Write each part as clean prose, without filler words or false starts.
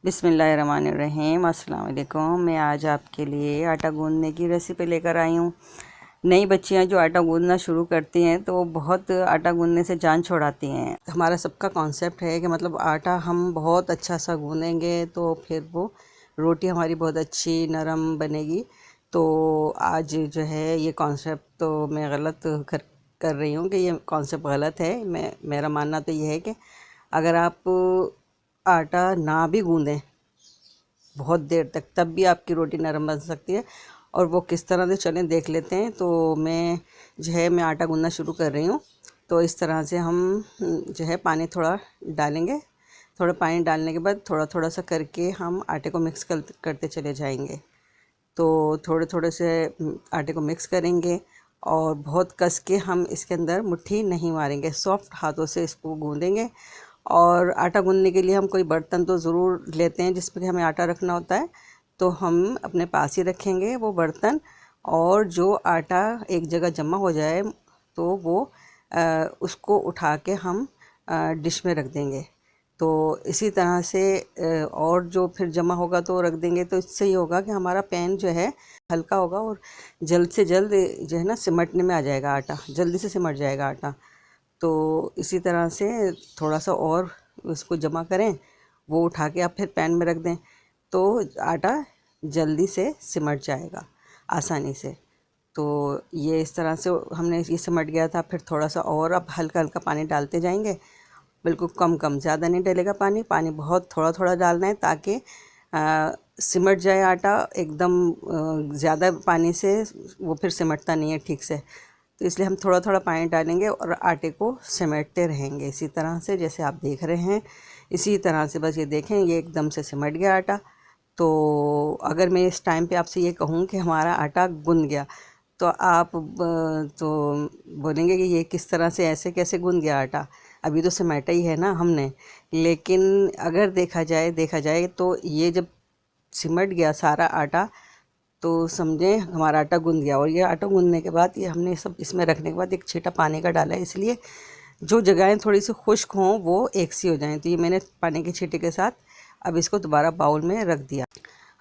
बिस्मिल्लाहिर्रहमानिर्रहीम। अस्सलाम वालेकुम। मैं आज आपके लिए आटा गूंदने की रेसिपी लेकर आई हूँ। नई बच्चियाँ जो आटा गूंदना शुरू करती हैं तो वो बहुत आटा गूंदने से जान छोड़ाती हैं। हमारा सबका कॉन्सेप्ट है कि मतलब आटा हम बहुत अच्छा सा गूंदेंगे तो फिर वो रोटी हमारी बहुत अच्छी नरम बनेगी। तो आज जो है ये कॉन्सेप्ट तो मैं गलत कर रही हूँ कि ये कॉन्सेप्ट गलत है। मेरा मानना तो ये है कि अगर आप आटा ना भी गूंदें बहुत देर तक तब भी आपकी रोटी नरम बन सकती है। और वो किस तरह से चलें देख लेते हैं। तो मैं आटा गूंदना शुरू कर रही हूँ। तो इस तरह से हम जो है पानी थोड़ा डालेंगे। थोड़ा पानी डालने के बाद थोड़ा थोड़ा सा करके हम आटे को मिक्स करते चले जाएंगे। तो थोड़े थोड़े से आटे को मिक्स करेंगे और बहुत कस के हम इसके अंदर मुट्ठी नहीं मारेंगे, सॉफ्ट हाथों से इसको गूंदेंगे। और आटा गूंदने के लिए हम कोई बर्तन तो ज़रूर लेते हैं जिसमें कि हमें आटा रखना होता है। तो हम अपने पास ही रखेंगे वो बर्तन, और जो आटा एक जगह जमा हो जाए तो वो उसको उठा के हम डिश में रख देंगे। तो इसी तरह से और जो फिर जमा होगा तो रख देंगे। तो इससे ये होगा कि हमारा पैन जो है हल्का होगा और जल्द से जल्द जो है ना सिमटने में आ जाएगा, आटा जल्दी से सिमट जाएगा आटा। तो इसी तरह से थोड़ा सा और उसको जमा करें, वो उठा के आप फिर पैन में रख दें तो आटा जल्दी से सिमट जाएगा आसानी से। तो ये इस तरह से हमने ये सिमट गया था। फिर थोड़ा सा और अब हल्का हल्का पानी डालते जाएंगे, बिल्कुल कम कम, ज़्यादा नहीं डलेगा पानी बहुत थोड़ा थोड़ा डालना है ताकि सिमट जाए आटा एकदम। ज़्यादा पानी से वो फिर सिमटता नहीं है ठीक से। तो इसलिए हम थोड़ा थोड़ा पानी डालेंगे और आटे को समेटते रहेंगे इसी तरह से जैसे आप देख रहे हैं। इसी तरह से बस ये देखें, ये एकदम से सिमट गया आटा। तो अगर मैं इस टाइम पे आपसे ये कहूँ कि हमारा आटा गुंद गया तो आप तो बोलेंगे कि ये किस तरह से, ऐसे कैसे गुंद गया आटा, अभी तो समेटा ही है ना हमने। लेकिन अगर देखा जाए तो ये जब सिमट गया सारा आटा तो समझें हमारा आटा गूंद गया। और ये आटा गूंदने के बाद ये हमने सब इसमें रखने के बाद एक छींटा पानी का डाला है, इसलिए जो जगहें थोड़ी सी खुश्क हों वो एक सी हो जाएं। तो ये मैंने पानी के छींटे के साथ अब इसको दोबारा बाउल में रख दिया।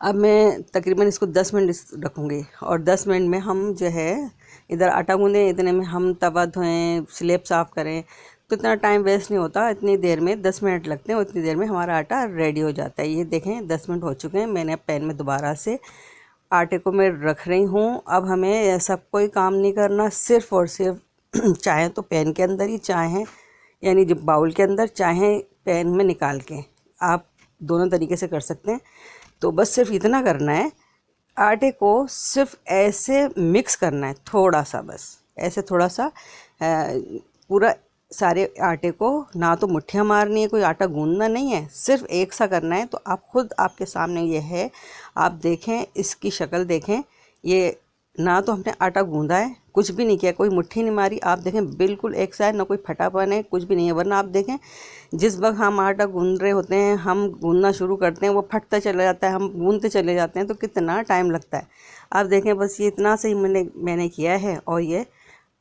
अब मैं तकरीबन इसको 10 मिनट रखूँगी और 10 मिनट में हम जो है इधर आटा गूंदें, इतने में हम तवा धोएं, स्लेब साफ़ करें। तो इतना टाइम वेस्ट नहीं होता, इतनी देर में 10 मिनट लगते हैं, उतनी देर में हमारा आटा रेडी हो जाता है। ये देखें 10 मिनट हो चुके हैं। मैंने पैन में दोबारा से आटे को मैं रख रही हूँ। अब हमें ऐसा कोई काम नहीं करना, सिर्फ़ और सिर्फ चाहे तो पैन के अंदर ही, चाहे यानी जब बाउल के अंदर, चाहे पैन में निकाल के, आप दोनों तरीके से कर सकते हैं। तो बस सिर्फ इतना करना है, आटे को सिर्फ ऐसे मिक्स करना है थोड़ा सा, बस ऐसे थोड़ा सा पूरा सारे आटे को, ना तो मुट्ठियाँ मारनी है, कोई आटा गूंदना नहीं है, सिर्फ एक सा करना है। तो आप खुद आपके सामने ये है, आप देखें इसकी शक्ल देखें। ये ना तो हमने आटा गूंदा है, कुछ भी नहीं किया, कोई मुट्ठी नहीं मारी। आप देखें बिल्कुल एक सा है, ना कोई फटापन है, कुछ भी नहीं है। वरना आप देखें जिस वक्त हम आटा गूंद रहे होते हैं, हम गूंदना शुरू करते हैं, वो फटता चला जाता है, हम गूंदते चले जाते हैं, तो कितना टाइम लगता है। आप देखें बस ये इतना से ही मैंने किया है और ये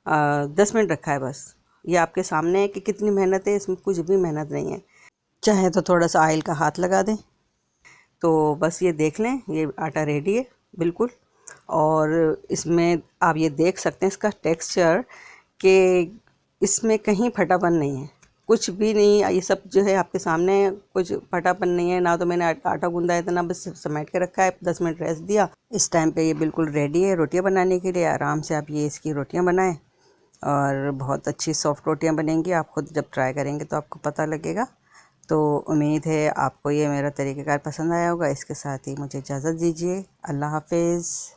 10 मिनट रखा है। बस ये आपके सामने है कि कितनी मेहनत है, इसमें कुछ भी मेहनत नहीं है। चाहे तो थोड़ा सा ऑयल का हाथ लगा दें। तो बस ये देख लें, ये आटा रेडी है बिल्कुल। और इसमें आप ये देख सकते हैं इसका टेक्सचर कि इसमें कहीं फटापन नहीं है, कुछ भी नहीं। ये सब जो है आपके सामने है, कुछ फटापन नहीं है। ना तो मैंने आटा गूंदा है, इतना बस समेट के रखा है, 10 मिनट रेस्ट दिया। इस टाइम पे ये बिल्कुल रेडी है रोटियां बनाने के लिए। आराम से आप ये इसकी रोटियां बनाएं और बहुत अच्छी सॉफ्ट रोटियां बनेंगी। आप खुद जब ट्राई करेंगे तो आपको पता लगेगा। तो उम्मीद है आपको ये मेरा तरीक़ाकार पसंद आया होगा। इसके साथ ही मुझे इजाज़त दीजिए। अल्लाह हाफिज़।